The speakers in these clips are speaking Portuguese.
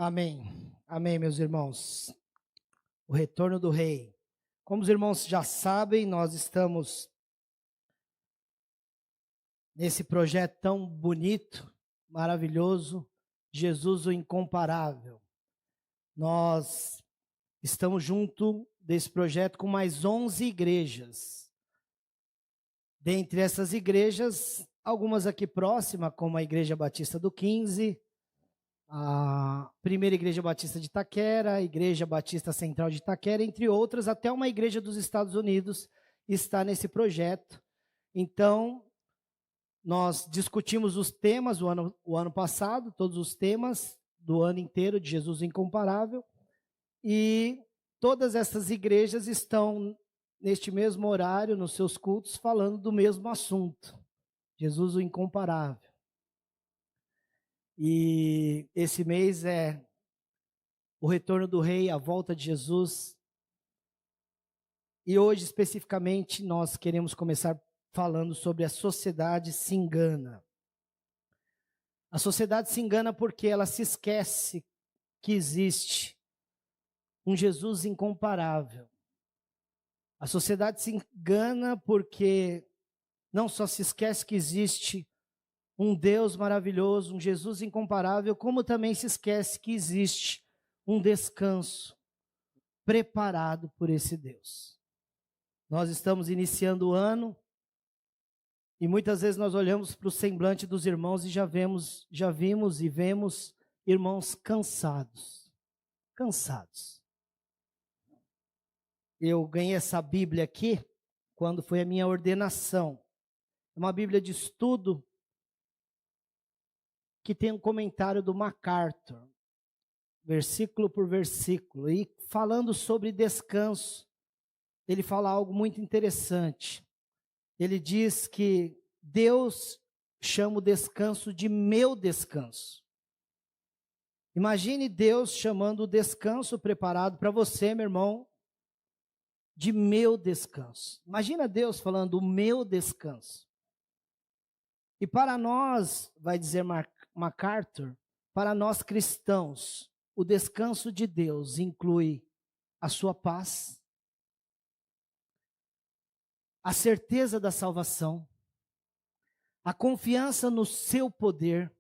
Amém. Amém, meus irmãos. O retorno do rei. Como os irmãos já sabem, nós estamos nesse projeto tão bonito, maravilhoso, Jesus o Incomparável. Nós estamos junto desse projeto com mais 11 igrejas. Dentre essas igrejas, algumas aqui próximas, como a Igreja Batista do 15, a Primeira Igreja Batista de Itaquera, a Igreja Batista Central de Itaquera, entre outras, até uma igreja dos Estados Unidos está nesse projeto. Então, nós discutimos os temas o ano passado, todos os temas do ano inteiro de Jesus Incomparável, e todas essas igrejas estão neste mesmo horário, nos seus cultos, falando do mesmo assunto, Jesus o Incomparável. E esse mês é o retorno do rei, a volta de Jesus. E hoje, especificamente, nós queremos começar falando sobre a sociedade se engana. A sociedade se engana porque ela se esquece que existe um Jesus incomparável. A sociedade se engana porque não só se esquece que existe um Deus maravilhoso, um Jesus incomparável, como também se esquece que existe um descanso preparado por esse Deus. Nós estamos iniciando o ano e muitas vezes nós olhamos para o semblante dos irmãos e já vimos e vemos irmãos cansados. Cansados. Eu ganhei essa Bíblia aqui quando foi a minha ordenação. É uma Bíblia de estudo que tem um comentário do MacArthur, versículo por versículo, e falando sobre descanso, ele fala algo muito interessante. Ele diz que Deus chama o descanso de meu descanso. Imagine Deus chamando o descanso preparado para você, meu irmão, de meu descanso. Imagina Deus falando o meu descanso. E para nós, vai dizer MacArthur, para nós cristãos, o descanso de Deus inclui a sua paz, a certeza da salvação, a confiança no seu poder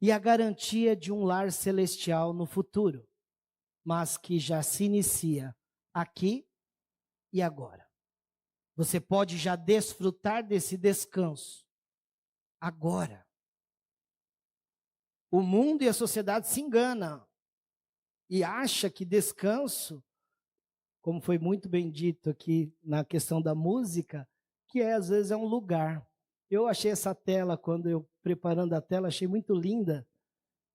e a garantia de um lar celestial no futuro, mas que já se inicia aqui e agora. Você pode já desfrutar desse descanso agora. O mundo e a sociedade se enganam e acha que descanso, como foi muito bem dito aqui na questão da música, que às vezes é um lugar. Eu achei essa tela, quando eu preparando a tela, achei muito linda,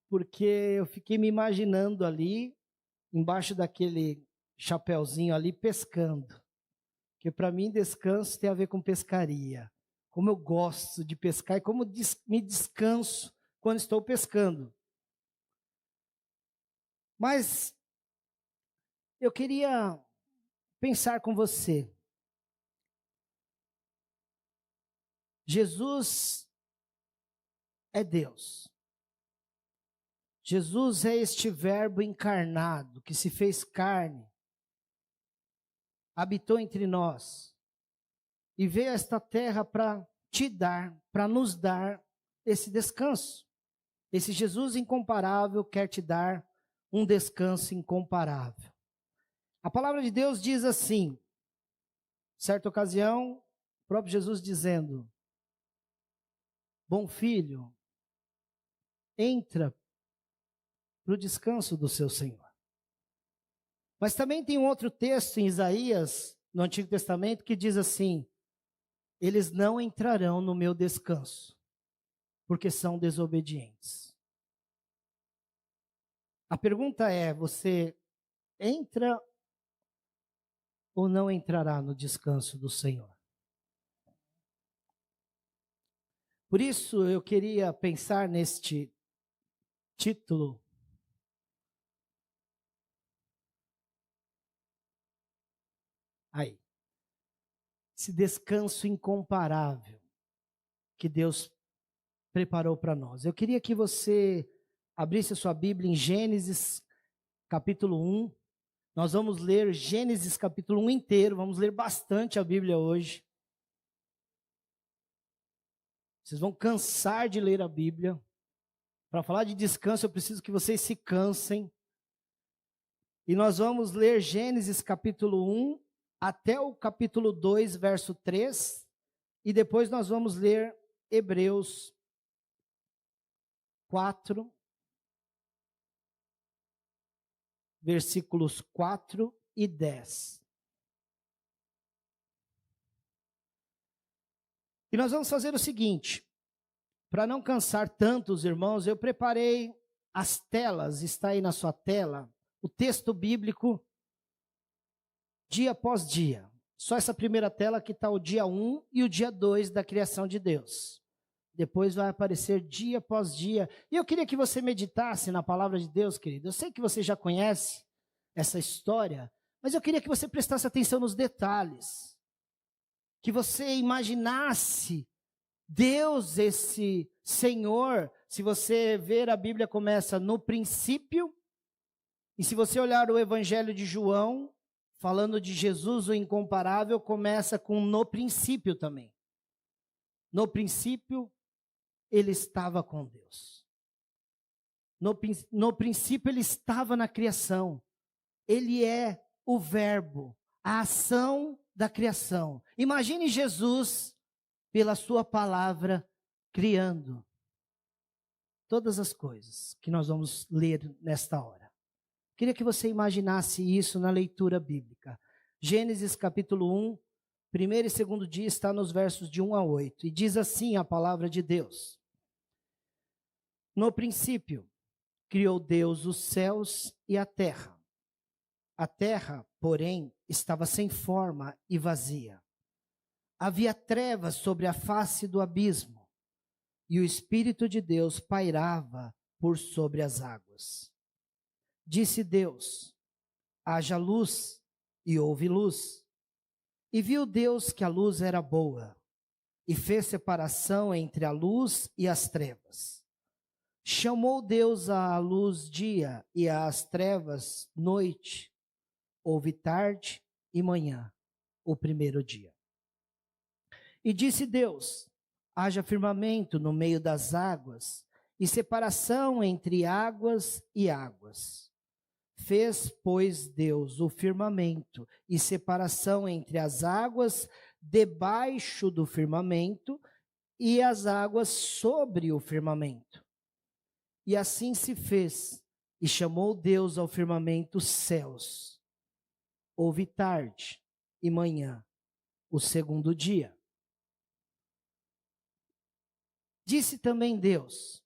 porque eu fiquei me imaginando ali, embaixo daquele chapeuzinho ali, pescando. Porque para mim descanso tem a ver com pescaria. Como eu gosto de pescar e como me descanso quando estou pescando. Mas eu queria pensar com você. Jesus é Deus. Jesus é este verbo encarnado que se fez carne, habitou entre nós e veio a esta terra para te dar, para nos dar esse descanso. Esse Jesus incomparável quer te dar um descanso incomparável. A palavra de Deus diz assim, certa ocasião, o próprio Jesus dizendo: bom filho, entra para o descanso do seu Senhor. Mas também tem um outro texto em Isaías, no Antigo Testamento, que diz assim: eles não entrarão no meu descanso, porque são desobedientes. A pergunta é, você entra ou não entrará no descanso do Senhor? Por isso eu queria pensar neste título. Aí. Esse descanso incomparável que Deus preparou para nós. Eu queria que você abrisse a sua Bíblia em Gênesis capítulo 1. Nós vamos ler Gênesis capítulo 1 inteiro, vamos ler bastante a Bíblia hoje. Vocês vão cansar de ler a Bíblia. Para falar de descanso, eu preciso que vocês se cansem. E nós vamos ler Gênesis capítulo 1 até o capítulo 2, verso 3. E depois nós vamos ler Hebreus 4, versículos 4 e 10. E nós vamos fazer o seguinte, para não cansar tanto os irmãos, eu preparei as telas, está aí na sua tela, o texto bíblico, dia após dia. Só essa primeira tela que está o dia 1 e o dia 2 da criação de Deus. Depois vai aparecer dia após dia. E eu queria que você meditasse na palavra de Deus, querido. Eu sei que você já conhece essa história, mas eu queria que você prestasse atenção nos detalhes. Que você imaginasse Deus, esse Senhor. Se você ver, a Bíblia começa no princípio. E se você olhar o Evangelho de João, falando de Jesus, o incomparável, começa com no princípio também. No princípio, ele estava com Deus. No princípio, ele estava na criação. Ele é o verbo, a ação da criação. Imagine Jesus, pela sua palavra, criando todas as coisas que nós vamos ler nesta hora. Queria que você imaginasse isso na leitura bíblica. Gênesis capítulo 1, primeiro e segundo dia está nos versos de 1 a 8. E diz assim a palavra de Deus. No princípio, criou Deus os céus e a terra. A terra, porém, estava sem forma e vazia. Havia trevas sobre a face do abismo, e o Espírito de Deus pairava por sobre as águas. Disse Deus, haja luz, e houve luz. E viu Deus que a luz era boa, e fez separação entre a luz e as trevas. Chamou Deus à luz dia, e às trevas noite. Houve tarde e manhã, o primeiro dia. E disse Deus, haja firmamento no meio das águas, e separação entre águas e águas. Fez, pois, Deus o firmamento e separação entre as águas debaixo do firmamento e as águas sobre o firmamento. E assim se fez, e chamou Deus ao firmamento céus. Houve tarde e manhã, o segundo dia. Disse também Deus,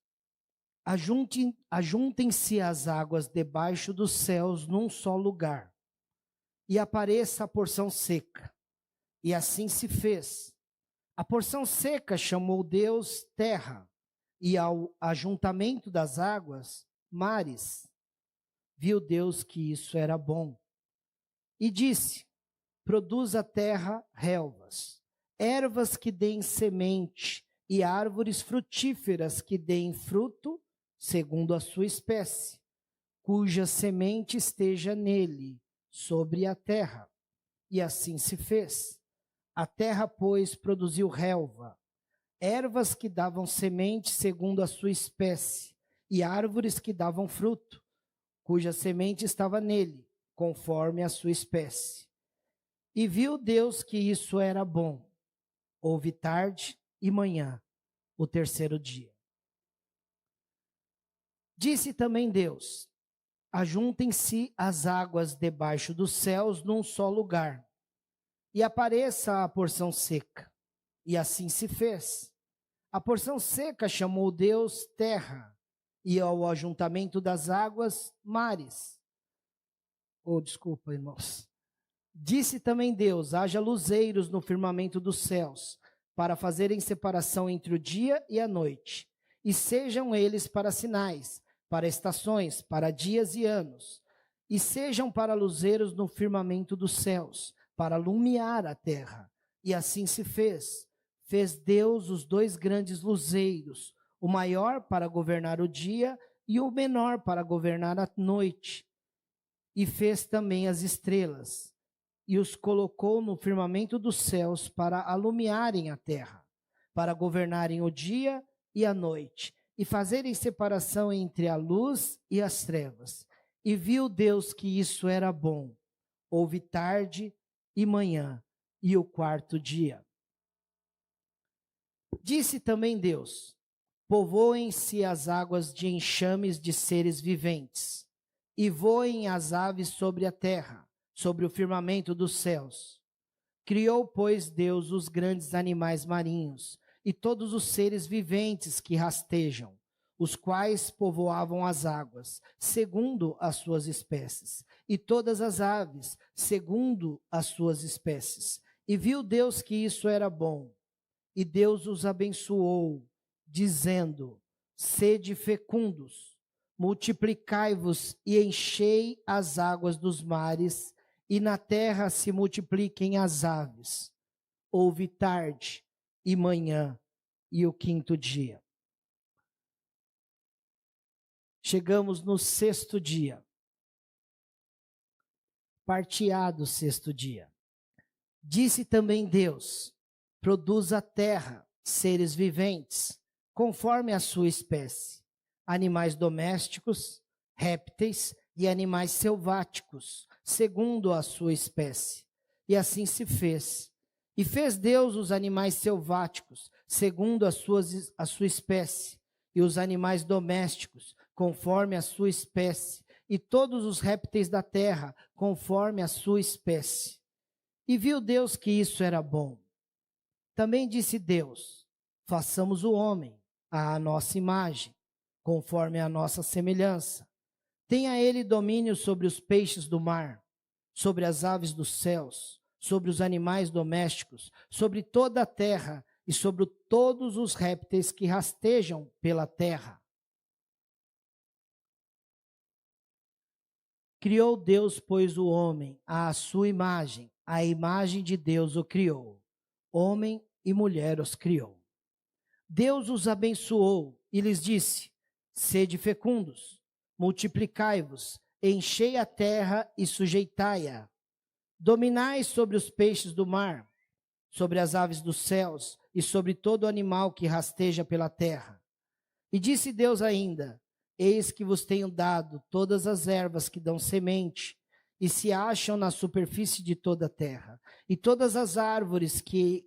ajuntem-se as águas debaixo dos céus num só lugar, e apareça a porção seca. E assim se fez. A porção seca chamou Deus terra, e ao ajuntamento das águas, mares. Viu Deus que isso era bom. E disse, produz a terra relvas, ervas que deem semente, e árvores frutíferas que deem fruto, segundo a sua espécie, cuja semente esteja nele, sobre a terra. E assim se fez. A terra, pois, produziu relva, ervas que davam semente segundo a sua espécie, e árvores que davam fruto, cuja semente estava nele, conforme a sua espécie. E viu Deus que isso era bom. Houve tarde e manhã, o terceiro dia. Disse também Deus, ajuntem-se as águas debaixo dos céus num só lugar, e apareça a porção seca. E assim se fez. A porção seca chamou Deus terra, e ao ajuntamento das águas, mares. Desculpa, irmãos. Disse também Deus, haja luzeiros no firmamento dos céus, para fazerem separação entre o dia e a noite, e sejam eles para sinais, para estações, para dias e anos, e sejam para luzeiros no firmamento dos céus, para alumiar a terra. E assim se fez. Fez Deus os dois grandes luzeiros, o maior para governar o dia e o menor para governar a noite. E fez também as estrelas, e os colocou no firmamento dos céus para alumiarem a terra, para governarem o dia e a noite, e fazerem separação entre a luz e as trevas. E viu Deus que isso era bom. Houve tarde e manhã, e o quarto dia. Disse também Deus: povoem-se as águas de enxames de seres viventes, e voem as aves sobre a terra, sobre o firmamento dos céus. Criou, pois, Deus os grandes animais marinhos, e todos os seres viventes que rastejam, os quais povoavam as águas, segundo as suas espécies, e todas as aves, segundo as suas espécies. E viu Deus que isso era bom, e Deus os abençoou, dizendo: sede fecundos, multiplicai-vos e enchei as águas dos mares, e na terra se multipliquem as aves. Houve tarde e manhã, e o quinto dia. Chegamos no sexto dia. Parteado o sexto dia. Disse também Deus: produz a terra seres viventes, conforme a sua espécie, animais domésticos, répteis e animais selváticos, segundo a sua espécie. E assim se fez. E fez Deus os animais selváticos, segundo a sua espécie, e os animais domésticos, conforme a sua espécie, e todos os répteis da terra, conforme a sua espécie. E viu Deus que isso era bom. Também disse Deus: façamos o homem à nossa imagem, conforme a nossa semelhança. Tenha ele domínio sobre os peixes do mar, sobre as aves dos céus, sobre os animais domésticos, sobre toda a terra e sobre todos os répteis que rastejam pela terra. Criou Deus, pois, o homem à sua imagem, a imagem de Deus o criou. Homem e mulher os criou. Deus os abençoou e lhes disse: sede fecundos, multiplicai-vos, enchei a terra e sujeitai-a. Dominai sobre os peixes do mar, sobre as aves dos céus e sobre todo animal que rasteja pela terra. E disse Deus ainda: eis que vos tenho dado todas as ervas que dão semente e se acham na superfície de toda a terra, e todas as árvores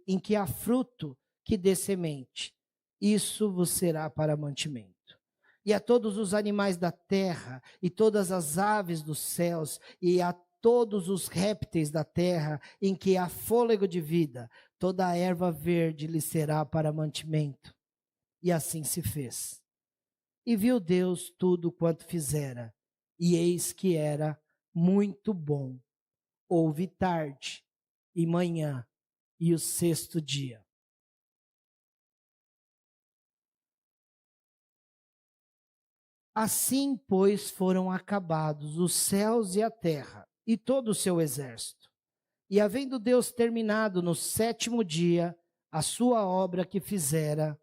em que há fruto que dê semente. Isso vos será para mantimento. E a todos os animais da terra, e todas as aves dos céus, e a todos os répteis da terra, em que há fôlego de vida, toda a erva verde lhe será para mantimento. E assim se fez. E viu Deus tudo quanto fizera, e eis que era muito bom. Houve tarde e manhã, e o sexto dia. Assim, pois, foram acabados os céus e a terra, e todo o seu exército. E havendo Deus terminado no sétimo dia a sua obra que fizera,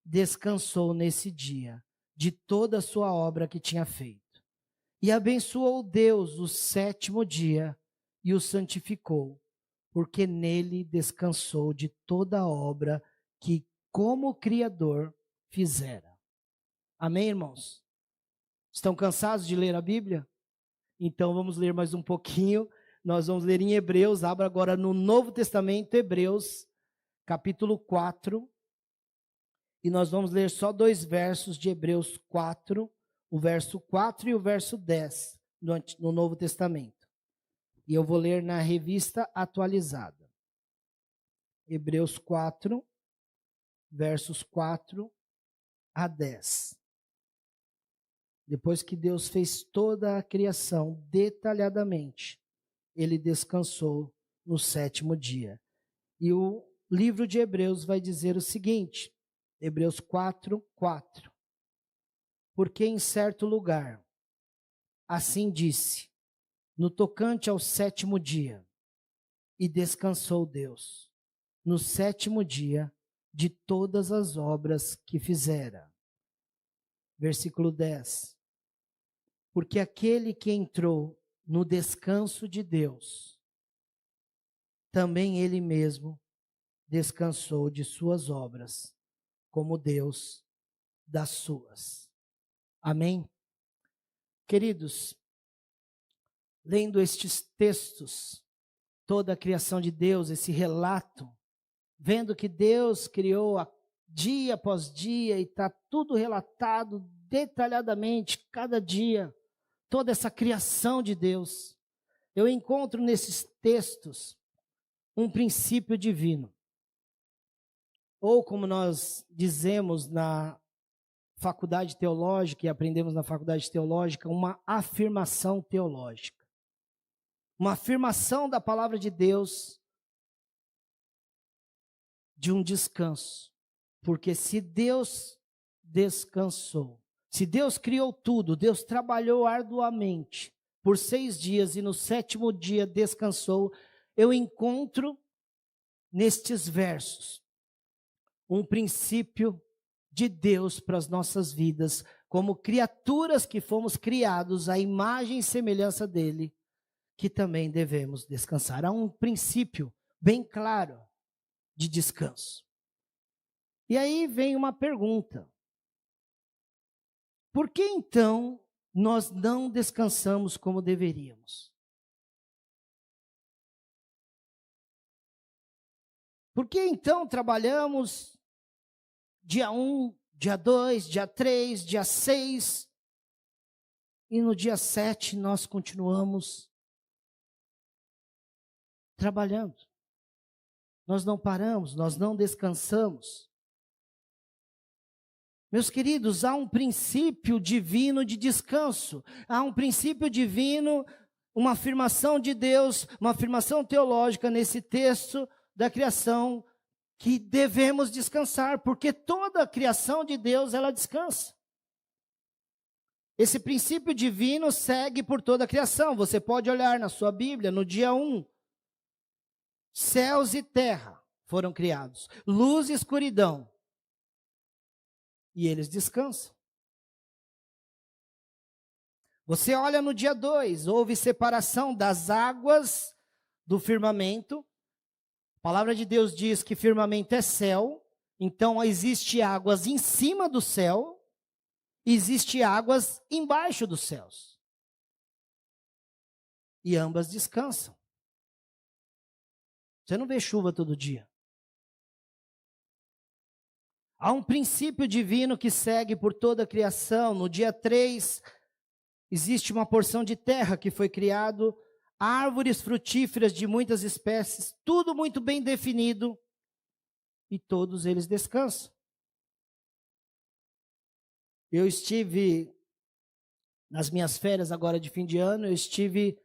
descansou nesse dia de toda a sua obra que tinha feito. E abençoou Deus o sétimo dia e o santificou, porque nele descansou de toda a obra que, como Criador, fizera. Amém, irmãos? Estão cansados de ler a Bíblia? Então vamos ler mais um pouquinho. Nós vamos ler em Hebreus. Abra agora no Novo Testamento, Hebreus, capítulo 4. E nós vamos ler só 2 versos de Hebreus 4, o verso 4 e o verso 10 no Novo Testamento. E eu vou ler na Revista Atualizada. Hebreus 4, versos 4 a 10. Depois que Deus fez toda a criação detalhadamente, ele descansou no sétimo dia. E o livro de Hebreus vai dizer o seguinte, Hebreus 4, 4. Porque em certo lugar, assim disse, no tocante ao sétimo dia, e descansou Deus, no sétimo dia, de todas as obras que fizera. Versículo 10. Porque aquele que entrou no descanso de Deus, também ele mesmo descansou de suas obras, como Deus das suas. Amém? Queridos, lendo estes textos, toda a criação de Deus, esse relato, vendo que Deus criou dia após dia e está tudo relatado detalhadamente, cada dia, toda essa criação de Deus, eu encontro nesses textos um princípio divino. Ou como nós dizemos na faculdade teológica e aprendemos na faculdade teológica, uma afirmação teológica. Uma afirmação da palavra de Deus de um descanso. Porque se Deus descansou, se Deus criou tudo, Deus trabalhou arduamente por 6 dias e no 7º dia descansou, eu encontro nestes versos um princípio de Deus para as nossas vidas, como criaturas que fomos criados à imagem e semelhança dele, que também devemos descansar. Há um princípio bem claro de descanso. E aí vem uma pergunta: por que então nós não descansamos como deveríamos? Por que então trabalhamos dia 1, dia 2, dia 3, dia 6, e no dia 7 nós continuamos trabalhando? Nós não paramos, nós não descansamos. Meus queridos, há um princípio divino de descanso, há um princípio divino, uma afirmação de Deus, uma afirmação teológica nesse texto da criação, que devemos descansar, porque toda a criação de Deus, ela descansa. Esse princípio divino segue por toda a criação. Você pode olhar na sua Bíblia, no dia 1, céus e terra foram criados, luz e escuridão, e eles descansam. Você olha no dia 2, houve separação das águas do firmamento. A palavra de Deus diz que firmamento é céu, então existe águas em cima do céu, existe águas embaixo dos céus. E ambas descansam. Você não vê chuva todo dia. Há um princípio divino que segue por toda a criação. No dia 3, existe uma porção de terra que foi criado, árvores frutíferas de muitas espécies, tudo muito bem definido, e todos eles descansam. Eu estive, nas minhas férias agora de fim de ano, eu estive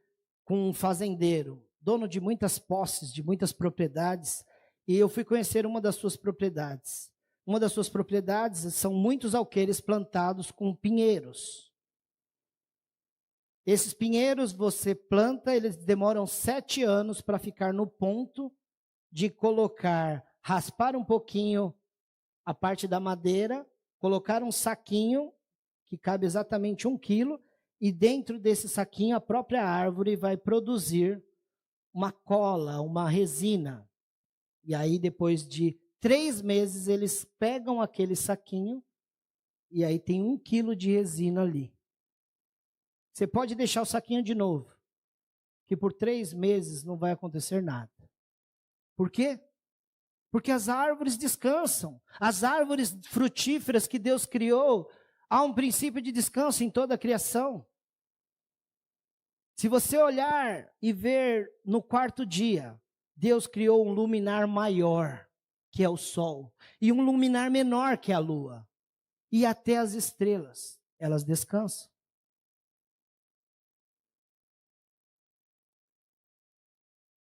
com um fazendeiro, dono de muitas posses, de muitas propriedades, e eu fui conhecer uma das suas propriedades. Uma das suas propriedades são muitos alqueires plantados com pinheiros. Esses pinheiros você planta, eles demoram 7 anos para ficar no ponto de colocar, raspar um pouquinho a parte da madeira, colocar um saquinho que cabe exatamente 1 quilo, e dentro desse saquinho a própria árvore vai produzir uma cola, uma resina. E aí depois de 3 meses eles pegam aquele saquinho e aí tem 1 quilo de resina ali. Você pode deixar o saquinho de novo, que por 3 meses não vai acontecer nada. Por quê? Porque as árvores descansam. As árvores frutíferas que Deus criou, há um princípio de descanso em toda a criação. Se você olhar e ver no 4º dia, Deus criou um luminar maior, que é o sol, e um luminar menor, que é a lua. E até as estrelas, elas descansam.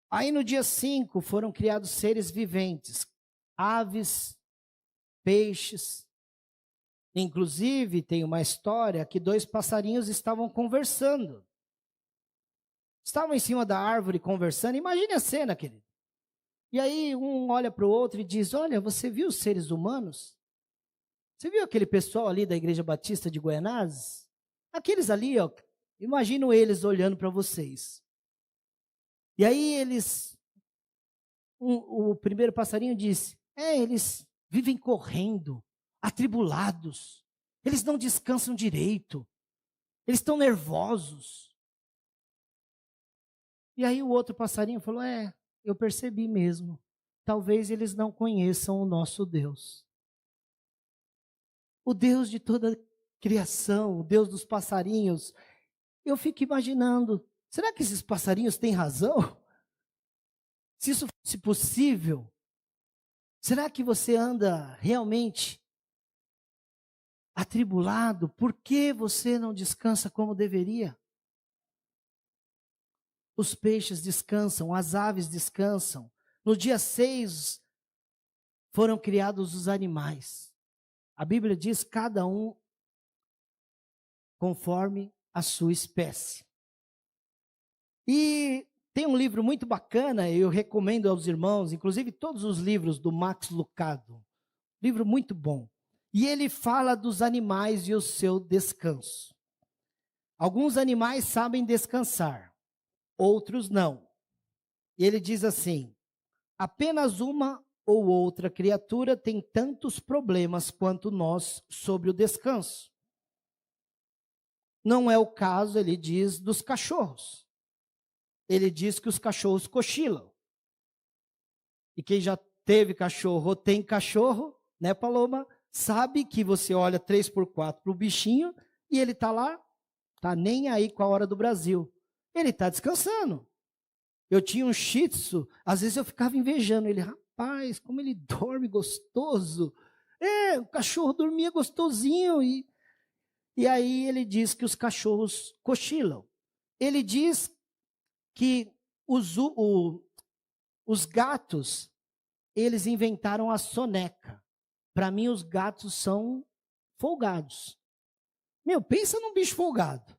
Aí no dia 5 foram criados seres viventes, aves, peixes. Inclusive tem uma história que 2 passarinhos estavam conversando. Estavam em cima da árvore conversando. Imagine a cena, querido. E aí um olha para o outro e diz: olha, você viu os seres humanos? Você viu aquele pessoal ali da Igreja Batista de Goianazes? Aqueles ali, ó, Imagino eles olhando para vocês. E aí o primeiro passarinho disse, eles vivem correndo, atribulados, eles não descansam direito, eles estão nervosos. E aí o outro passarinho falou, eu percebi mesmo, talvez eles não conheçam o nosso Deus. O Deus de toda a criação, o Deus dos passarinhos. Eu fico imaginando, será que esses passarinhos têm razão? Se isso fosse possível, será que você anda realmente atribulado? Por que você não descansa como deveria? Os peixes descansam, as aves descansam. No dia 6 foram criados os animais. A Bíblia diz cada um conforme a sua espécie. E tem um livro muito bacana, eu recomendo aos irmãos, inclusive todos os livros do Max Lucado. Livro muito bom. E ele fala dos animais e o seu descanso. Alguns animais sabem descansar, outros não. E ele diz assim, apenas uma ou outra criatura tem tantos problemas quanto nós sobre o descanso. Não é o caso, ele diz, dos cachorros. Ele diz que os cachorros cochilam. E quem já teve cachorro ou tem cachorro, né, Paloma, sabe que você olha 3x4 para o bichinho e ele está lá, está nem aí com a hora do Brasil. Ele está descansando. Eu tinha um Shih Tzu, às vezes eu ficava invejando ele. Rapaz, como ele dorme gostoso. O cachorro dormia gostosinho. E aí ele diz que os cachorros cochilam. Ele diz que os gatos, eles inventaram a soneca. Para mim, os gatos são folgados. Pensa num bicho folgado.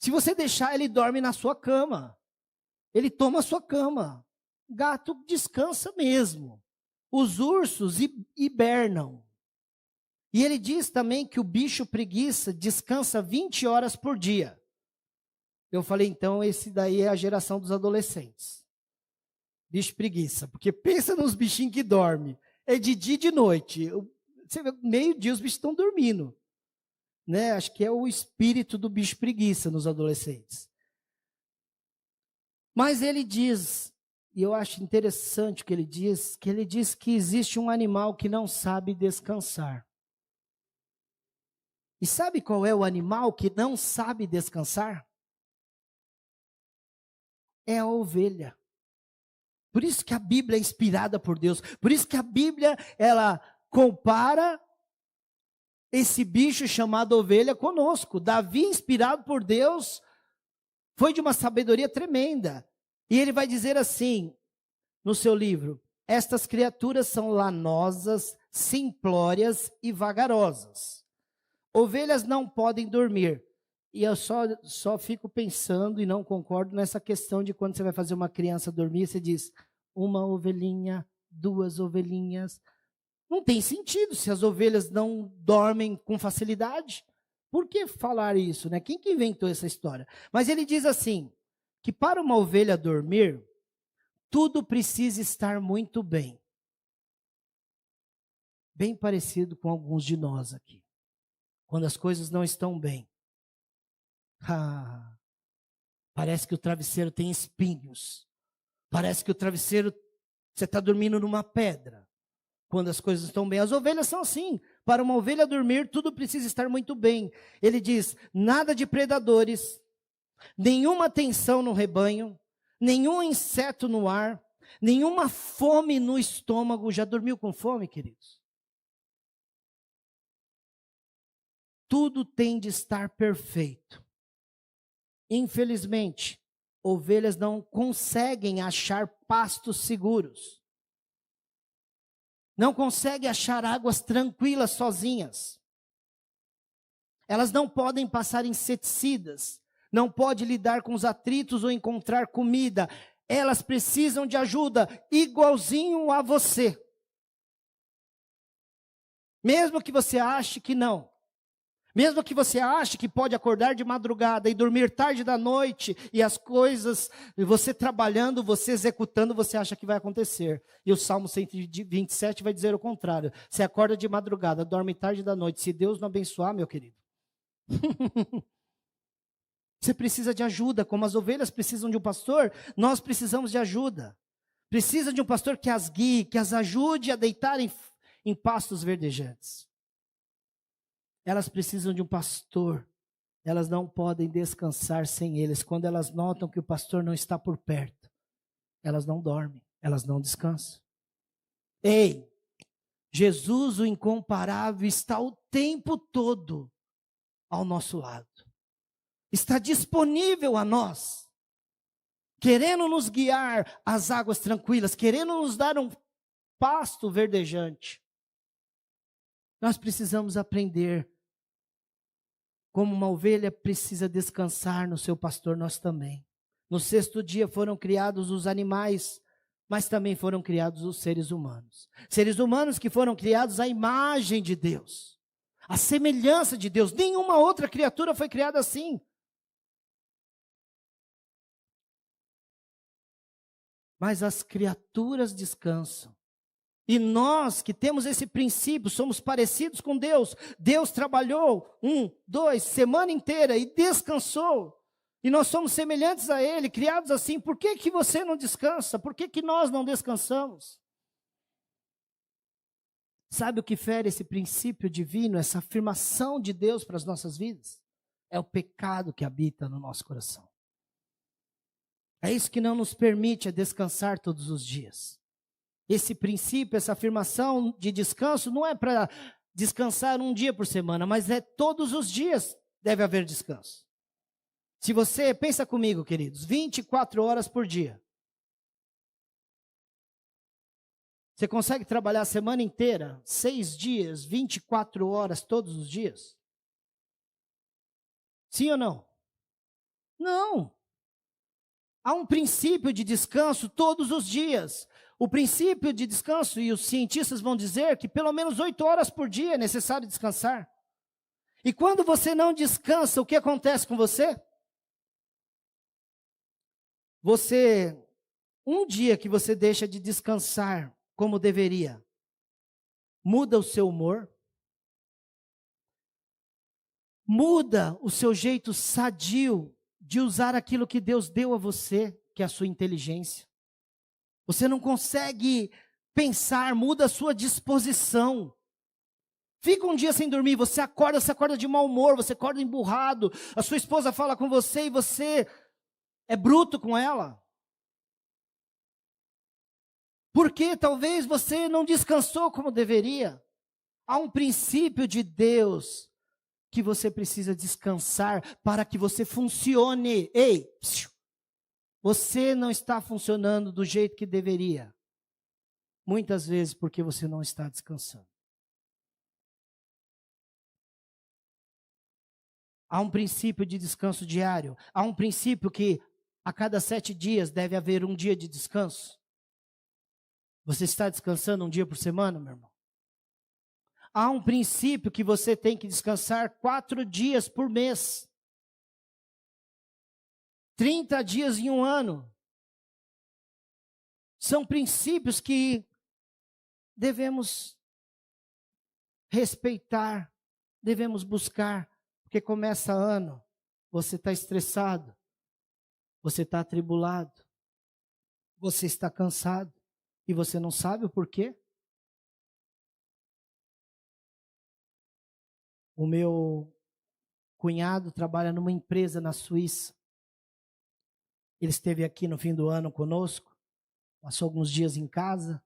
Se você deixar, ele dorme na sua cama. Ele toma a sua cama. Gato descansa mesmo. Os ursos hibernam. E ele diz também que o bicho preguiça descansa 20 horas por dia. Eu falei, então, esse daí é a geração dos adolescentes. Bicho preguiça. Porque pensa nos bichinhos que dormem. É de dia e de noite. Você vê, meio-dia os bichos estão dormindo. Né? Acho que é o espírito do bicho preguiça nos adolescentes. Mas ele diz, e eu acho interessante o que ele diz que existe um animal que não sabe descansar. E sabe qual é o animal que não sabe descansar? É a ovelha. Por isso que a Bíblia é inspirada por Deus. Por isso que a Bíblia, ela compara esse bicho chamado ovelha conosco. Davi, inspirado por Deus, foi de uma sabedoria tremenda. E ele vai dizer assim, no seu livro, estas criaturas são lanosas, simplórias e vagarosas. Ovelhas não podem dormir. E eu só fico pensando e não concordo nessa questão de quando você vai fazer uma criança dormir, você diz, uma ovelhinha, 2 ovelhinhas. Não tem sentido se as ovelhas não dormem com facilidade. Por que falar isso, né? Quem que inventou essa história? Mas ele diz assim, que para uma ovelha dormir, tudo precisa estar muito bem. Bem parecido com alguns de nós aqui. Quando as coisas não estão bem. Parece que o travesseiro tem espinhos. Parece que o travesseiro, você está dormindo numa pedra. Quando as coisas estão bem. As ovelhas são assim. Para uma ovelha dormir, tudo precisa estar muito bem. Ele diz, nada de predadores, nenhuma tensão no rebanho, nenhum inseto no ar, nenhuma fome no estômago. Já dormiu com fome, queridos? Tudo tem de estar perfeito. Infelizmente, ovelhas não conseguem achar pastos seguros. Não conseguem achar águas tranquilas sozinhas. Elas não podem passar inseticidas. Não podem lidar com os atritos ou encontrar comida. Elas precisam de ajuda, igualzinho a você. Mesmo que você ache que não. Mesmo que você ache que pode acordar de madrugada e dormir tarde da noite, e as coisas, e você trabalhando, você executando, você acha que vai acontecer. E o Salmo 127 vai dizer o contrário. Você acorda de madrugada, dorme tarde da noite. Se Deus não abençoar, meu querido, você precisa de ajuda. Como as ovelhas precisam de um pastor, nós precisamos de ajuda. Precisa de um pastor que as guie, que as ajude a deitar em pastos verdejantes. Elas precisam de um pastor. Elas não podem descansar sem eles. Quando elas notam que o pastor não está por perto, elas não dormem, elas não descansam. Ei, Jesus, o incomparável, está o tempo todo ao nosso lado. Está disponível a nós, querendo nos guiar às águas tranquilas, querendo nos dar um pasto verdejante. Nós precisamos aprender. Como uma ovelha precisa descansar no seu pastor, nós também. No sexto dia foram criados os animais, mas também foram criados os seres humanos. Seres humanos que foram criados à imagem de Deus, à semelhança de Deus. Nenhuma outra criatura foi criada assim. Mas as criaturas descansam. E nós que temos esse princípio, somos parecidos com Deus. Deus trabalhou 2 semana inteira e descansou. E nós somos semelhantes a Ele, criados assim. Por que que você não descansa? Por que que nós não descansamos? Sabe o que fere esse princípio divino, essa afirmação de Deus para as nossas vidas? É o pecado que habita no nosso coração. É isso que não nos permite descansar todos os dias. Esse princípio, essa afirmação de descanso não é para descansar um dia por semana, mas é todos os dias deve haver descanso. Se você, pensa comigo, queridos, 24 horas por dia. Você consegue trabalhar a semana inteira, 6 dias, 24 horas todos os dias? Sim ou não? Não. Há um princípio de descanso todos os dias. O princípio de descanso, e os cientistas vão dizer que pelo menos 8 horas por dia é necessário descansar. E quando você não descansa, o que acontece com você? Um dia que você deixa de descansar como deveria, muda o seu humor, muda o seu jeito sadio de usar aquilo que Deus deu a você, que é a sua inteligência. Você não consegue pensar, muda a sua disposição. Fica um dia sem dormir, você acorda de mau humor, você acorda emburrado, a sua esposa fala com você e você é bruto com ela. Porque talvez você não descansou como deveria. Há um princípio de Deus que você precisa descansar para que você funcione. Ei, você não está funcionando do jeito que deveria. Muitas vezes porque você não está descansando. Há um princípio de descanso diário. Há um princípio que a cada 7 dias deve haver um dia de descanso. Você está descansando um dia por semana, meu irmão? Há um princípio que você tem que descansar 4 dias por mês. 30 dias em um ano. São princípios que devemos respeitar, devemos buscar, porque começa ano, você está estressado, você está atribulado, você está cansado e você não sabe o porquê. O meu cunhado trabalha numa empresa na Suíça. Ele esteve aqui no fim do ano conosco, passou alguns dias em casa,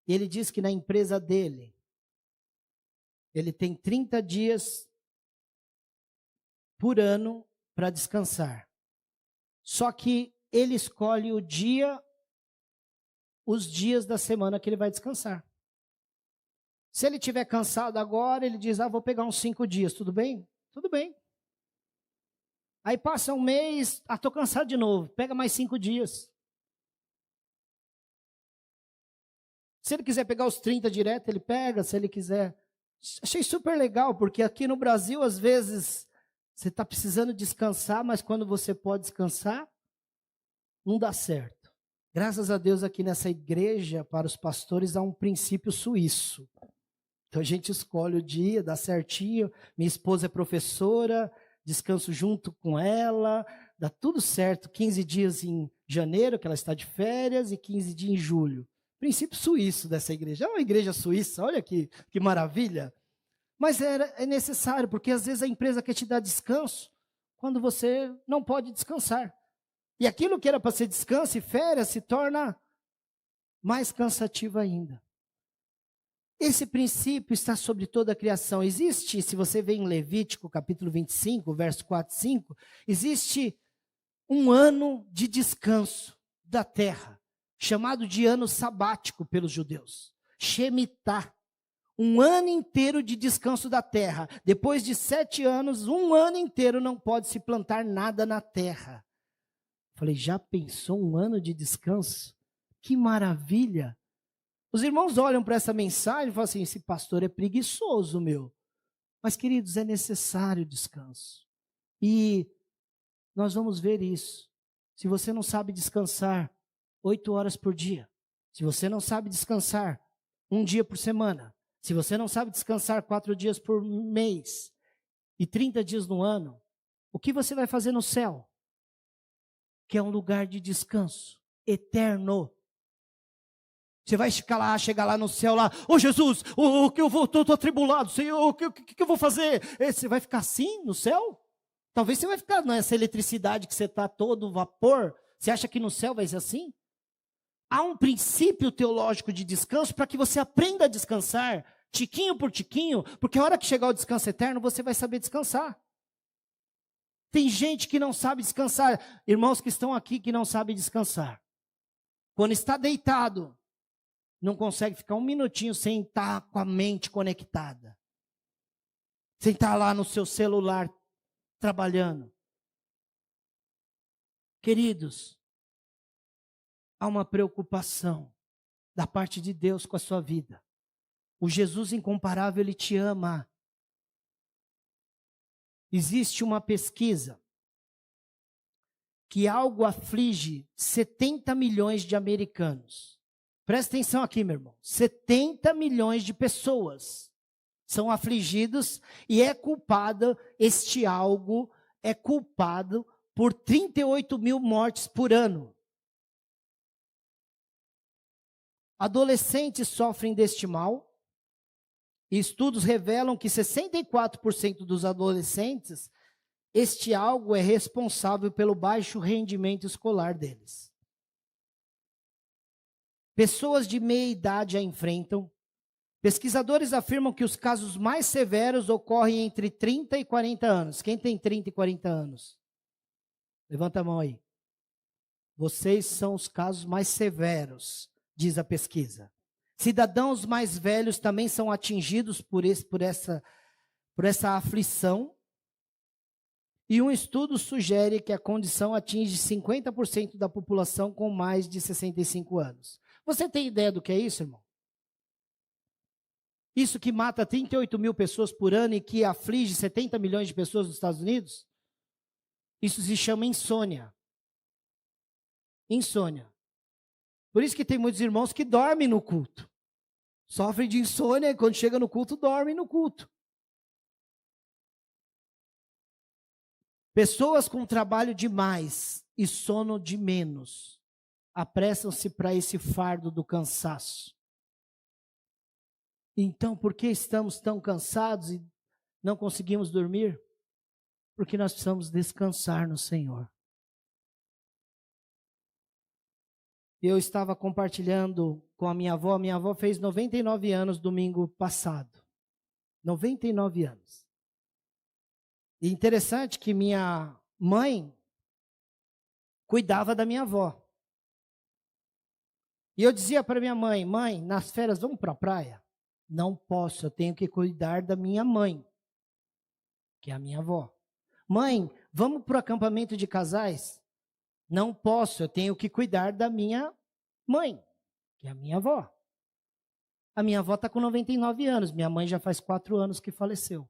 e ele disse que na empresa dele, ele tem 30 dias por ano para descansar. Só que ele escolhe os dias da semana que ele vai descansar. Se ele estiver cansado agora, ele diz, vou pegar uns 5 dias, tudo bem? Tudo bem. Aí passa um mês, estou cansado de novo, pega mais 5 dias. Se ele quiser pegar os 30 direto, ele pega, se ele quiser Achei super legal, porque aqui no Brasil, às vezes, você está precisando descansar, mas quando você pode descansar, não dá certo. Graças a Deus, aqui nessa igreja, para os pastores, há um princípio suíço. Então a gente escolhe o dia, dá certinho. Minha esposa é professora, descanso junto com ela, dá tudo certo. 15 dias em janeiro, que ela está de férias, e 15 dias em julho. Princípio suíço dessa igreja. É uma igreja suíça, olha que maravilha. Mas é necessário, porque às vezes a empresa quer te dar descanso quando você não pode descansar. E aquilo que era para ser descanso e férias se torna mais cansativo ainda. Esse princípio está sobre toda a criação. Existe, se você vê em Levítico, capítulo 25, verso 4 e 5, existe um ano de descanso da terra, chamado de ano sabático pelos judeus. Shemitah. Um ano inteiro de descanso da terra. Depois de 7 anos, um ano inteiro não pode se plantar nada na terra. Falei, já pensou um ano de descanso? Que maravilha! Os irmãos olham para essa mensagem e falam assim, esse pastor é preguiçoso, meu. Mas, queridos, é necessário descanso. E nós vamos ver isso. Se você não sabe descansar 8 horas por dia, se você não sabe descansar 1 dia por semana, se você não sabe descansar 4 dias por mês e 30 dias no ano, o que você vai fazer no céu? Que é um lugar de descanso eterno. Você vai chegar lá no céu, lá, ô Jesus, o que eu vou, estou atribulado, Senhor, o que eu vou fazer? Você vai ficar assim no céu? Talvez você vai ficar nessa eletricidade que você está todo vapor. Você acha que no céu vai ser assim? Há um princípio teológico de descanso para que você aprenda a descansar, tiquinho por tiquinho, porque a hora que chegar o descanso eterno, você vai saber descansar. Tem gente que não sabe descansar, irmãos que estão aqui que não sabem descansar. Quando está deitado, não consegue ficar 1 minutinho sem estar com a mente conectada. Sem estar lá no seu celular trabalhando. Queridos, há uma preocupação da parte de Deus com a sua vida. O Jesus incomparável, Ele te ama. Existe uma pesquisa que algo aflige 70 milhões de americanos. Presta atenção aqui, meu irmão. 70 milhões de pessoas são afligidos e este algo é culpado por 38 mil mortes por ano. Adolescentes sofrem deste mal. E estudos revelam que 64% dos adolescentes, este algo é responsável pelo baixo rendimento escolar deles. Pessoas de meia idade a enfrentam. Pesquisadores afirmam que os casos mais severos ocorrem entre 30 e 40 anos. Quem tem 30 e 40 anos? Levanta a mão aí. Vocês são os casos mais severos, diz a pesquisa. Cidadãos mais velhos também são atingidos por essa aflição. E um estudo sugere que a condição atinge 50% da população com mais de 65 anos. Você tem ideia do que é isso, irmão? Isso que mata 38 mil pessoas por ano e que aflige 70 milhões de pessoas nos Estados Unidos? Isso se chama insônia. Insônia. Por isso que tem muitos irmãos que dormem no culto. Sofrem de insônia e quando chega no culto, dormem no culto. Pessoas com trabalho demais e sono de menos apressam-se para esse fardo do cansaço. Então, por que estamos tão cansados e não conseguimos dormir? Porque nós precisamos descansar no Senhor. Eu estava compartilhando com a minha avó fez 99 anos domingo passado. 99 anos. E interessante que minha mãe cuidava da minha avó. E eu dizia para minha mãe, mãe, nas férias vamos para a praia? Não posso, eu tenho que cuidar da minha mãe, que é a minha avó. Mãe, vamos para o acampamento de casais? Não posso, eu tenho que cuidar da minha mãe, que é a minha avó. A minha avó está com 99 anos, minha mãe já faz 4 anos que faleceu.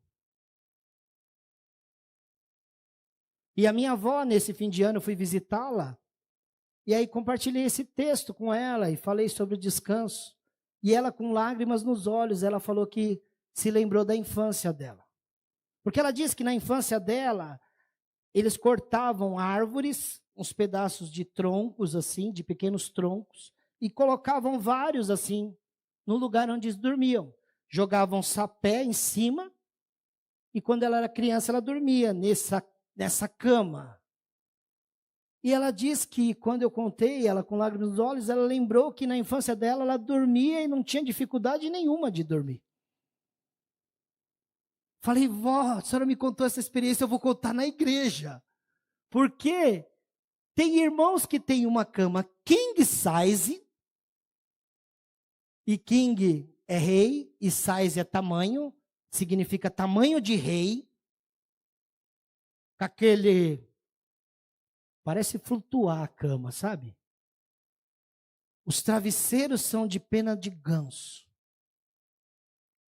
E a minha avó, nesse fim de ano, eu fui visitá-la, e aí compartilhei esse texto com ela, e falei sobre o descanso. E ela, com lágrimas nos olhos, ela falou que se lembrou da infância dela. Porque ela disse que na infância dela, eles cortavam árvores, uns pedaços de troncos, assim, de pequenos troncos, e colocavam vários, assim, no lugar onde eles dormiam. Jogavam sapé em cima, e quando ela era criança, ela dormia nessa cama. E ela diz que, quando eu contei, ela com lágrimas nos olhos, ela lembrou que na infância dela, ela dormia e não tinha dificuldade nenhuma de dormir. Falei, vó, a senhora me contou essa experiência, eu vou contar na igreja. Porque tem irmãos que têm uma cama king size, e king é rei, e size é tamanho, significa tamanho de rei, com aquele, parece flutuar a cama, sabe? Os travesseiros são de pena de ganso.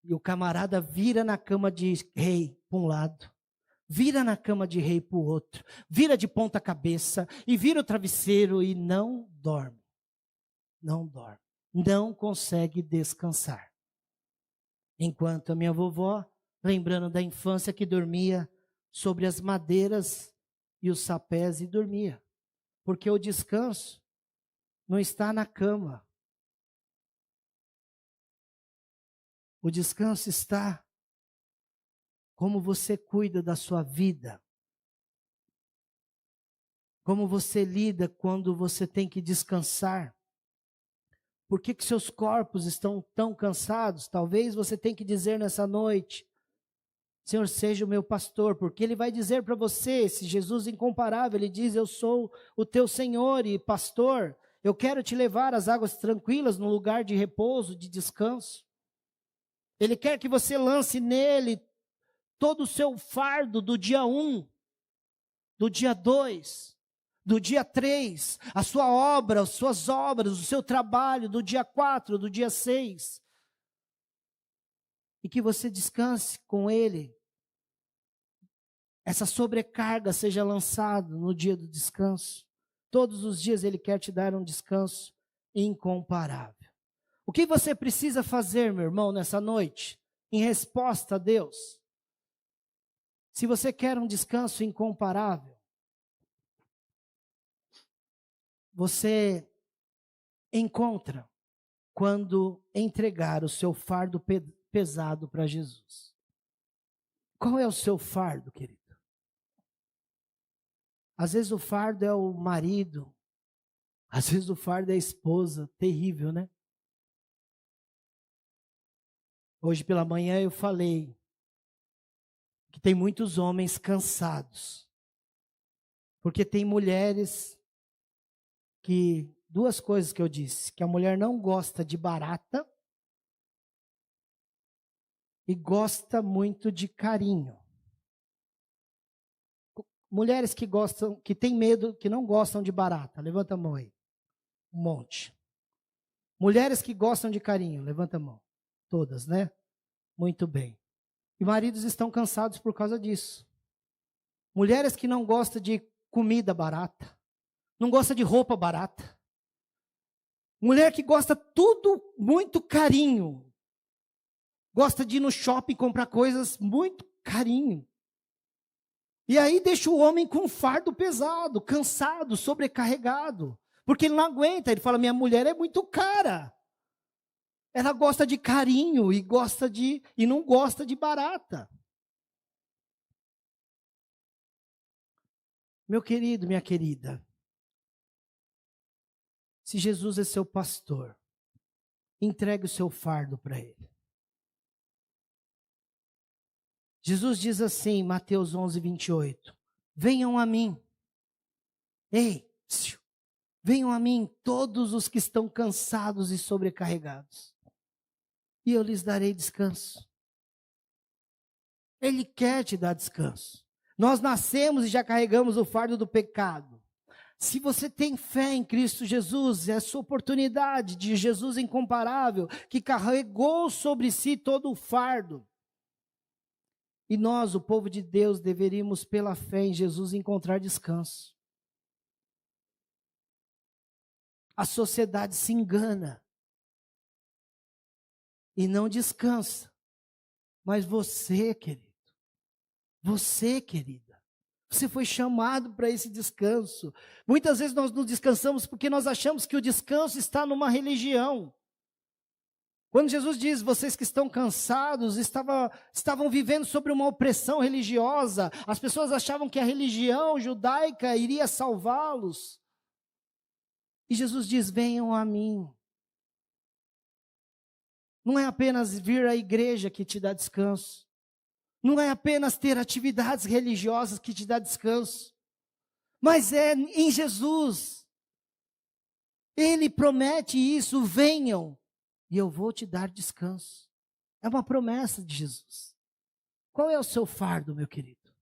E o camarada vira na cama de rei para um lado, vira na cama de rei para o outro, vira de ponta cabeça e vira o travesseiro e não dorme. Não dorme. Não consegue descansar. Enquanto a minha vovó, lembrando da infância que dormia sobre as madeiras e os sapés e dormia. Porque o descanso não está na cama. O descanso está como você cuida da sua vida. Como você lida quando você tem que descansar. Por que seus corpos estão tão cansados? Talvez você tenha que dizer nessa noite, Senhor, seja o meu pastor, porque Ele vai dizer para você, esse Jesus incomparável, Ele diz, eu sou o teu Senhor e pastor, eu quero te levar às águas tranquilas, num lugar de repouso, de descanso. Ele quer que você lance nele todo o seu fardo do dia 1, do dia 2, do dia 3, a sua obra, as suas obras, o seu trabalho, do dia 4, do dia 6. E que você descanse com Ele. Essa sobrecarga seja lançada no dia do descanso. Todos os dias Ele quer te dar um descanso incomparável. O que você precisa fazer, meu irmão, nessa noite, em resposta a Deus? Se você quer um descanso incomparável, você encontra quando entregar o seu fardo pesado para Jesus. Qual é o seu fardo, querido? Às vezes o fardo é o marido, às vezes o fardo é a esposa, terrível, né? Hoje pela manhã eu falei que tem muitos homens cansados, porque tem mulheres que, duas coisas que eu disse, que a mulher não gosta de barata e gosta muito de carinho. Mulheres que gostam, que têm medo, que não gostam de barata, levanta a mão aí, um monte. Mulheres que gostam de carinho, levanta a mão, todas, né? Muito bem. E maridos estão cansados por causa disso. Mulheres que não gostam de comida barata, não gostam de roupa barata. Mulher que gosta tudo muito carinho. Gosta de ir no shopping comprar coisas muito carinho. E aí deixa o homem com um fardo pesado, cansado, sobrecarregado. Porque ele não aguenta, ele fala, minha mulher é muito cara. Ela gosta de carinho e não gosta de barata. Meu querido, minha querida, se Jesus é seu pastor, entregue o seu fardo para Ele. Jesus diz assim, Mateus 11, 28, venham a mim. Ei, venham a mim todos os que estão cansados e sobrecarregados, e eu lhes darei descanso. Ele quer te dar descanso. Nós nascemos e já carregamos o fardo do pecado. Se você tem fé em Cristo Jesus, é a sua oportunidade de Jesus incomparável, que carregou sobre si todo o fardo. E nós, o povo de Deus, deveríamos, pela fé em Jesus, encontrar descanso. A sociedade se engana e não descansa. Mas você, querido, você, querida, você foi chamado para esse descanso. Muitas vezes nós não descansamos porque nós achamos que o descanso está numa religião. Quando Jesus diz, vocês que estão cansados, estavam vivendo sobre uma opressão religiosa, as pessoas achavam que a religião judaica iria salvá-los. E Jesus diz, venham a mim. Não é apenas vir à igreja que te dá descanso. Não é apenas ter atividades religiosas que te dá descanso. Mas é em Jesus. Ele promete isso, venham. E eu vou te dar descanso. É uma promessa de Jesus. Qual é o seu fardo, meu querido?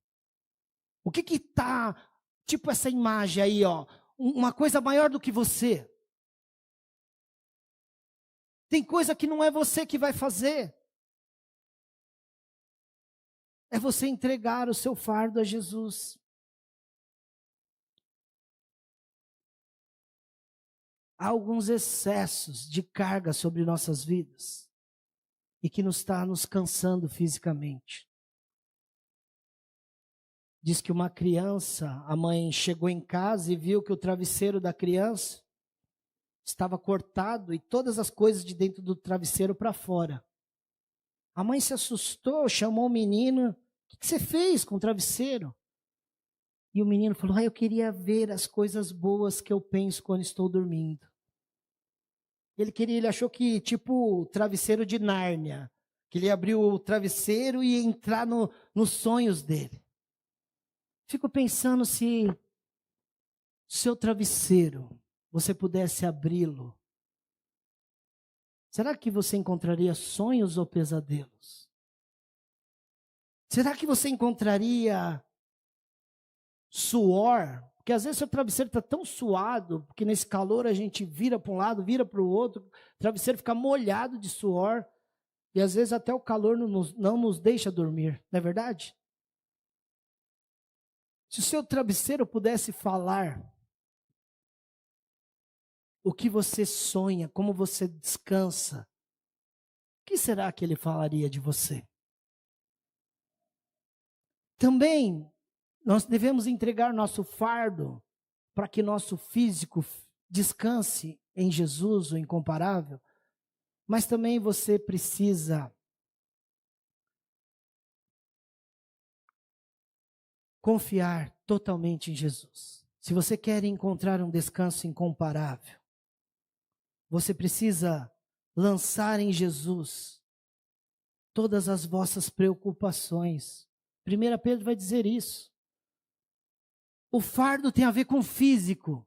O que está, tipo essa imagem aí, ó, uma coisa maior do que você? Tem coisa que não é você que vai fazer. É você entregar o seu fardo a Jesus. Há alguns excessos de carga sobre nossas vidas e que está nos cansando fisicamente. Diz que uma criança, a mãe chegou em casa e viu que o travesseiro da criança estava cortado e todas as coisas de dentro do travesseiro para fora. A mãe se assustou, chamou o menino, o que você fez com o travesseiro? E o menino falou, eu queria ver as coisas boas que eu penso quando estou dormindo. Ele achou que, tipo, travesseiro de Nárnia, que ele abriu o travesseiro e ia entrar nos sonhos dele. Fico pensando se seu travesseiro, você pudesse abri-lo, será que você encontraria sonhos ou pesadelos? Será que você encontraria suor? Porque às vezes seu travesseiro está tão suado, porque nesse calor a gente vira para um lado, vira para o outro, o travesseiro fica molhado de suor, e às vezes até o calor não nos deixa dormir, não é verdade? Se o seu travesseiro pudesse falar o que você sonha, como você descansa, o que será que ele falaria de você? Também nós devemos entregar nosso fardo para que nosso físico descanse em Jesus, o incomparável, mas também você precisa confiar totalmente em Jesus. Se você quer encontrar um descanso incomparável, você precisa lançar em Jesus todas as vossas preocupações. 1 Pedro vai dizer isso. O fardo tem a ver com o físico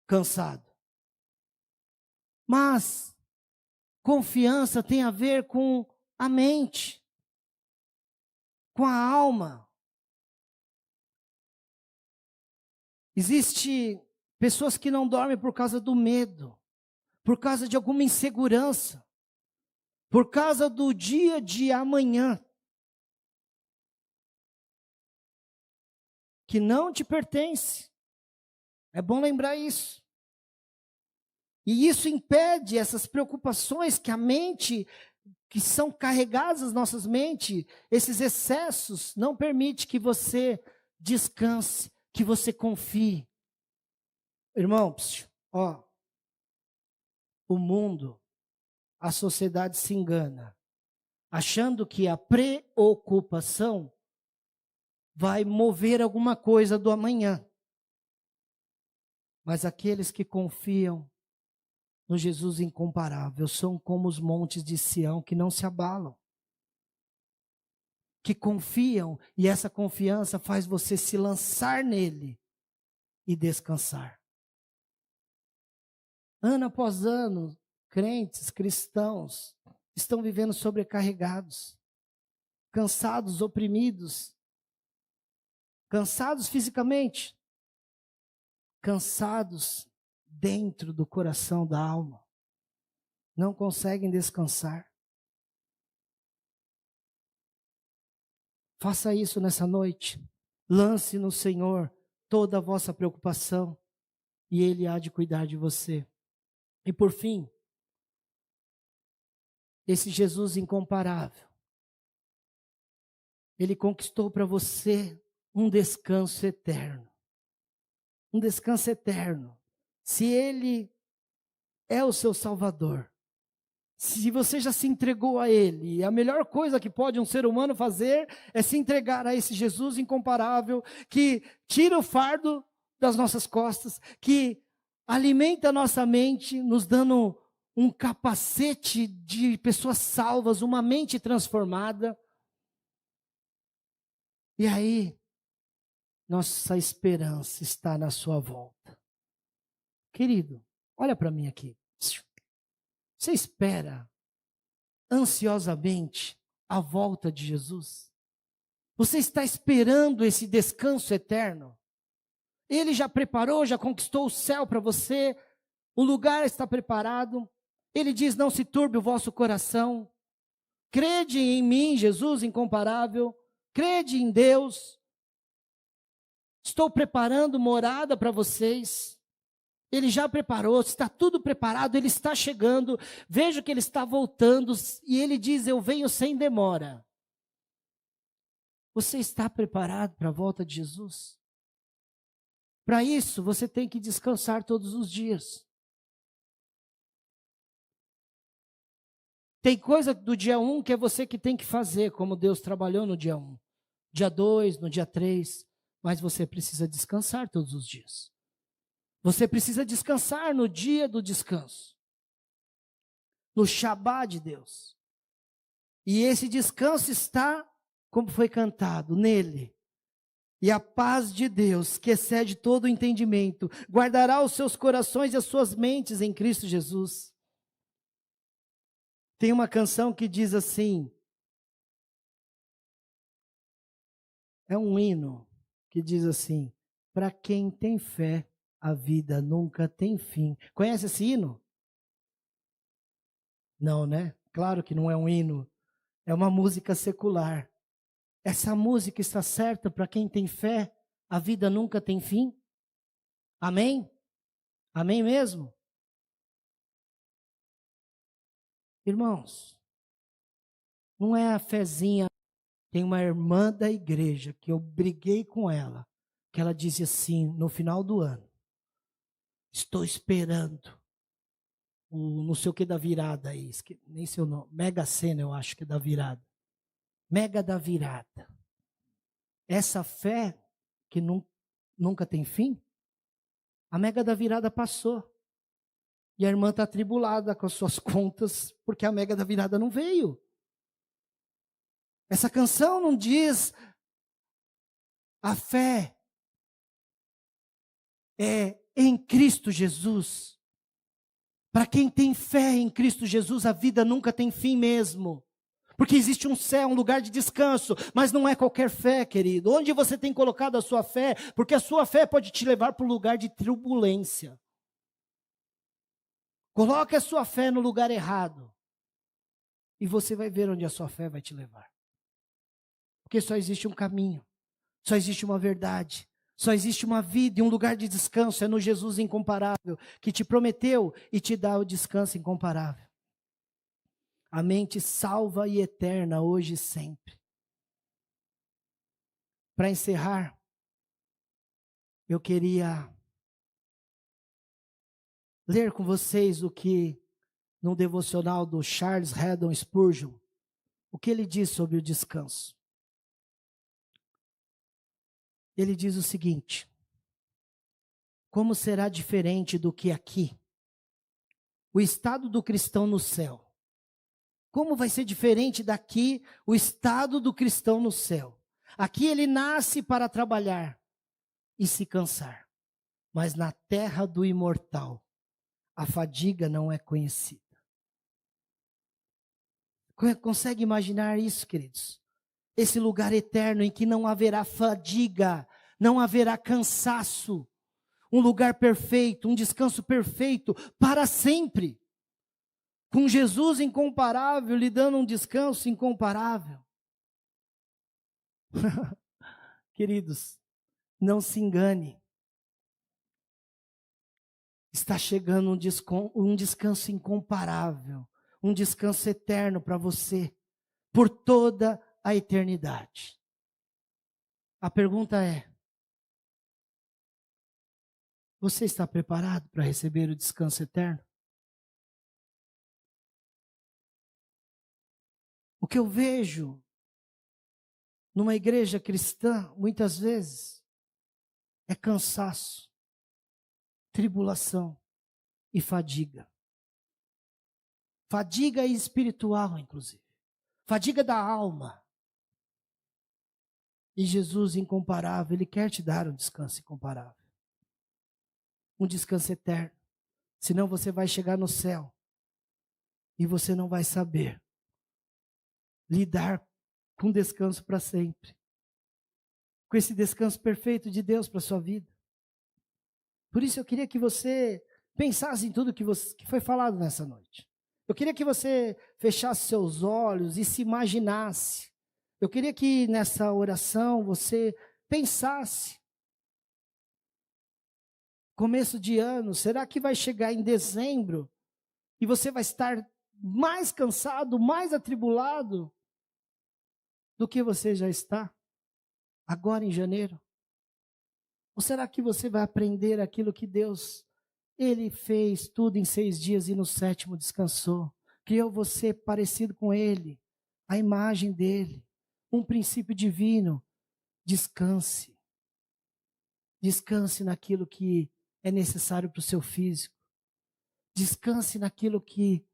cansado. Mas confiança tem a ver com a mente, com a alma. Existem pessoas que não dormem por causa do medo, por causa de alguma insegurança, por causa do dia de amanhã, que não te pertence. É bom lembrar isso. E isso impede essas preocupações que a mente, que são carregadas nas nossas mentes, esses excessos, não permite que você descanse, que você confie. Irmão, ó, o mundo, a sociedade se engana, achando que a preocupação vai mover alguma coisa do amanhã. Mas aqueles que confiam no Jesus incomparável são como os montes de Sião que não se abalam. Que confiam, e essa confiança faz você se lançar nele e descansar. Ano após ano, crentes, cristãos, estão vivendo sobrecarregados, cansados, oprimidos, cansados fisicamente, cansados dentro do coração da alma, não conseguem descansar. Faça isso nessa noite. Lance no Senhor toda a vossa preocupação e Ele há de cuidar de você. E por fim, esse Jesus incomparável, Ele conquistou para você um descanso eterno. Um descanso eterno. Se Ele é o seu Salvador, se você já se entregou a Ele, a melhor coisa que pode um ser humano fazer é se entregar a esse Jesus incomparável, que tira o fardo das nossas costas, que alimenta a nossa mente, nos dando um capacete de pessoas salvas, uma mente transformada. E aí, nossa esperança está na sua volta. Querido, olha para mim aqui. Você espera ansiosamente a volta de Jesus? Você está esperando esse descanso eterno? Ele já preparou, já conquistou o céu para você, o lugar está preparado. Ele diz: não se turbe o vosso coração, crede em mim, Jesus incomparável, crede em Deus. Estou preparando morada para vocês. Ele já preparou, está tudo preparado, Ele está chegando. Veja que Ele está voltando e Ele diz: eu venho sem demora. Você está preparado para a volta de Jesus? Para isso, você tem que descansar todos os dias. Tem coisa do dia 1 que é você que tem que fazer, como Deus trabalhou no dia 1. Dia 2, no dia 3. Mas você precisa descansar todos os dias. Você precisa descansar no dia do descanso. No Shabá de Deus. E esse descanso está, como foi cantado, nele. E a paz de Deus, que excede todo o entendimento, guardará os seus corações e as suas mentes em Cristo Jesus. Tem uma canção que diz assim, é um hino que diz assim: para quem tem fé, a vida nunca tem fim. Conhece esse hino? Não, né? Claro que não é um hino, é uma música secular. Essa música está certa para quem tem fé, a vida nunca tem fim? Amém? Amém mesmo? Irmãos, não é a fezinha. Tem uma irmã da igreja que eu briguei com ela, que ela dizia assim, no final do ano: estou esperando o não sei o que da virada aí, nem sei o nome, Mega Sena eu acho que é da virada. Mega da virada. Essa fé que nunca tem fim, a mega da virada passou. E a irmã está atribulada com as suas contas, porque a mega da virada não veio. Essa canção não diz: a fé é em Cristo Jesus. Para quem tem fé em Cristo Jesus, a vida nunca tem fim mesmo. Porque existe um céu, um lugar de descanso, mas não é qualquer fé, querido. Onde você tem colocado a sua fé? Porque a sua fé pode te levar para um lugar de turbulência. Coloque a sua fé no lugar errado. E você vai ver onde a sua fé vai te levar. Porque só existe um caminho, só existe uma verdade, só existe uma vida e um lugar de descanso. É no Jesus incomparável, que te prometeu e te dá o descanso incomparável. A mente salva e eterna, hoje e sempre. Para encerrar, eu queria ler com vocês o que, no devocional do Charles Haddon Spurgeon, o que ele diz sobre o descanso. Ele diz o seguinte: como será diferente do que aqui? O estado do cristão no céu. Como vai ser diferente daqui o estado do cristão no céu? Aqui ele nasce para trabalhar e se cansar. Mas na terra do imortal, a fadiga não é conhecida. Consegue imaginar isso, queridos? Esse lugar eterno em que não haverá fadiga, não haverá cansaço. um lugar perfeito, um descanso perfeito para sempre. Com Jesus incomparável, lhe dando um descanso incomparável. Queridos, não se engane. Está chegando um descanso incomparável, um descanso eterno para você, por toda a eternidade. A pergunta é: você está preparado para receber o descanso eterno? O que eu vejo numa igreja cristã, muitas vezes, é cansaço, tribulação e fadiga. Fadiga espiritual, inclusive. Fadiga da alma. E Jesus, incomparável, Ele quer te dar um descanso incomparável. Um descanso eterno. Senão você vai chegar no céu e você não vai saber lidar com descanso para sempre. Com esse descanso perfeito de Deus para a sua vida. Por isso eu queria que você pensasse em tudo que foi falado nessa noite. Eu queria que você fechasse seus olhos e se imaginasse. Eu queria que nessa oração você pensasse. Começo de ano, será que vai chegar em dezembro e você vai estar mais cansado, mais atribulado do que você já está agora em janeiro? Ou será que você vai aprender aquilo que Deus, Ele fez tudo em 6 dias e no 7º descansou? Criou você parecido com Ele, a imagem dEle, um princípio divino. Descanse. Descanse naquilo que é necessário para o seu físico. Descanse naquilo que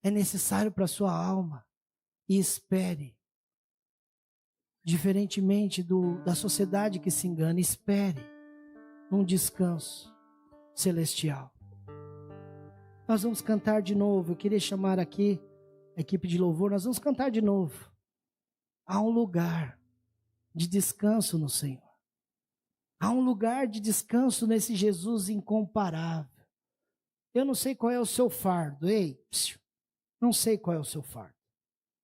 é necessário para a sua alma. E espere. Diferentemente da sociedade que se engana, espere um descanso celestial. Nós vamos cantar de novo. Eu queria chamar aqui a equipe de louvor. Nós vamos cantar de novo. Há um lugar de descanso no Senhor. Há um lugar de descanso nesse Jesus incomparável. Eu não sei qual é o seu fardo. Ei, não sei qual é o seu fardo.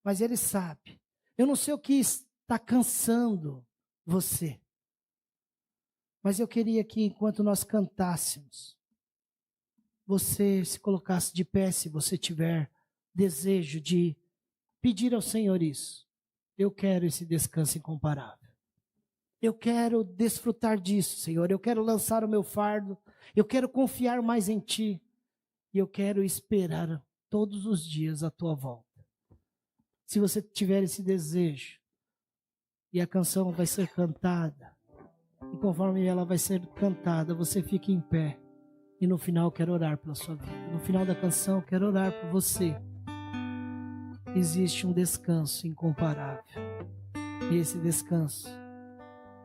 Mas Ele sabe. Eu não sei o que está cansando você. Mas eu queria que enquanto nós cantássemos, você se colocasse de pé se você tiver desejo de pedir ao Senhor isso. Eu quero esse descanso incomparável. Eu quero desfrutar disso, Senhor. Eu quero lançar o meu fardo. Eu quero confiar mais em Ti. E eu quero esperar todos os dias a Tua volta. Se você tiver esse desejo, e a canção vai ser cantada, e conforme ela vai ser cantada, você fica em pé. E no final eu quero orar pela sua vida. No final da canção eu quero orar por você. Existe um descanso incomparável. E esse descanso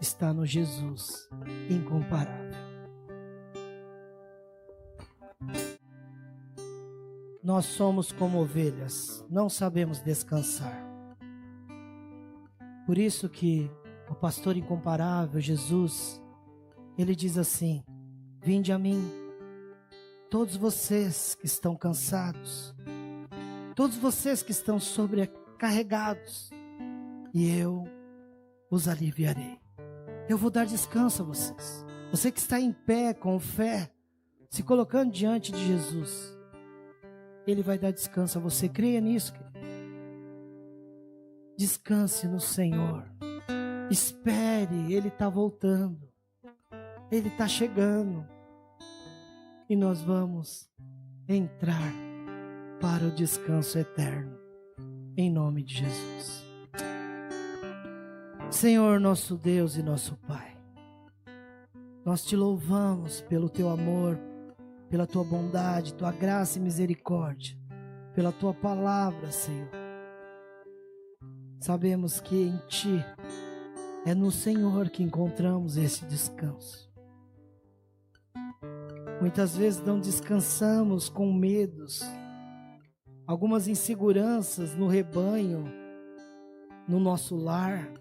está no Jesus incomparável. Nós somos como ovelhas, não sabemos descansar. Por isso que o pastor incomparável, Jesus, ele diz assim: vinde a mim, todos vocês que estão cansados, todos vocês que estão sobrecarregados, e eu os aliviarei. Eu vou dar descanso a vocês. Você que está em pé, com fé, se colocando diante de Jesus, Ele vai dar descanso a você. Creia nisso, querido. Descanse no Senhor. Espere, Ele está voltando. Ele está chegando. E nós vamos entrar para o descanso eterno. Em nome de Jesus. Senhor, nosso Deus e nosso Pai, nós te louvamos pelo teu amor, pela tua bondade, tua graça e misericórdia, pela tua palavra, Senhor. Sabemos que em Ti, é no Senhor que encontramos esse descanso. Muitas vezes não descansamos com medos, algumas inseguranças no rebanho, no nosso lar.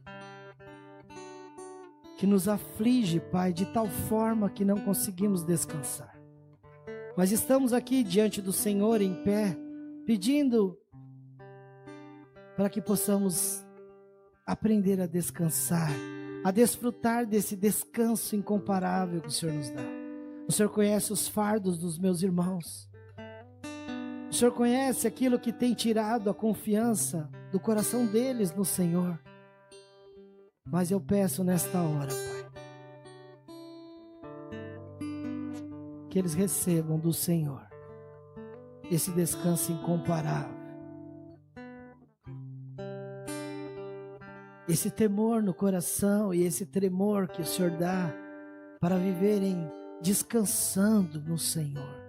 que nos aflige, Pai, de tal forma que não conseguimos descansar. Mas estamos aqui diante do Senhor em pé, pedindo para que possamos aprender a descansar, a desfrutar desse descanso incomparável que o Senhor nos dá. O Senhor conhece os fardos dos meus irmãos. O Senhor conhece aquilo que tem tirado a confiança do coração deles no Senhor. Mas eu peço nesta hora, Pai, que eles recebam do Senhor esse descanso incomparável, esse temor no coração e esse tremor que o Senhor dá para viverem descansando no Senhor,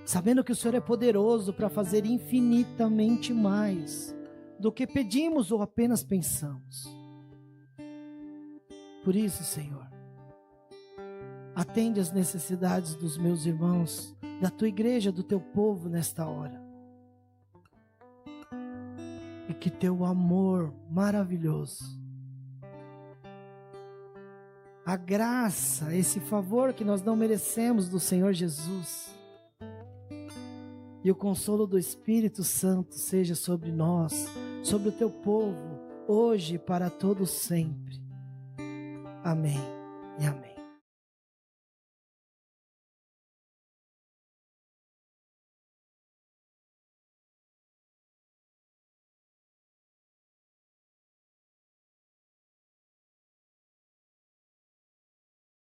sabendo que o Senhor é poderoso para fazer infinitamente mais do que pedimos ou apenas pensamos. Por isso, Senhor, atende as necessidades dos meus irmãos, da tua igreja, do teu povo nesta hora. E que teu amor maravilhoso, a graça, esse favor que nós não merecemos do Senhor Jesus, e o consolo do Espírito Santo seja sobre nós, sobre o teu povo, hoje e para todo sempre. Amém e amém.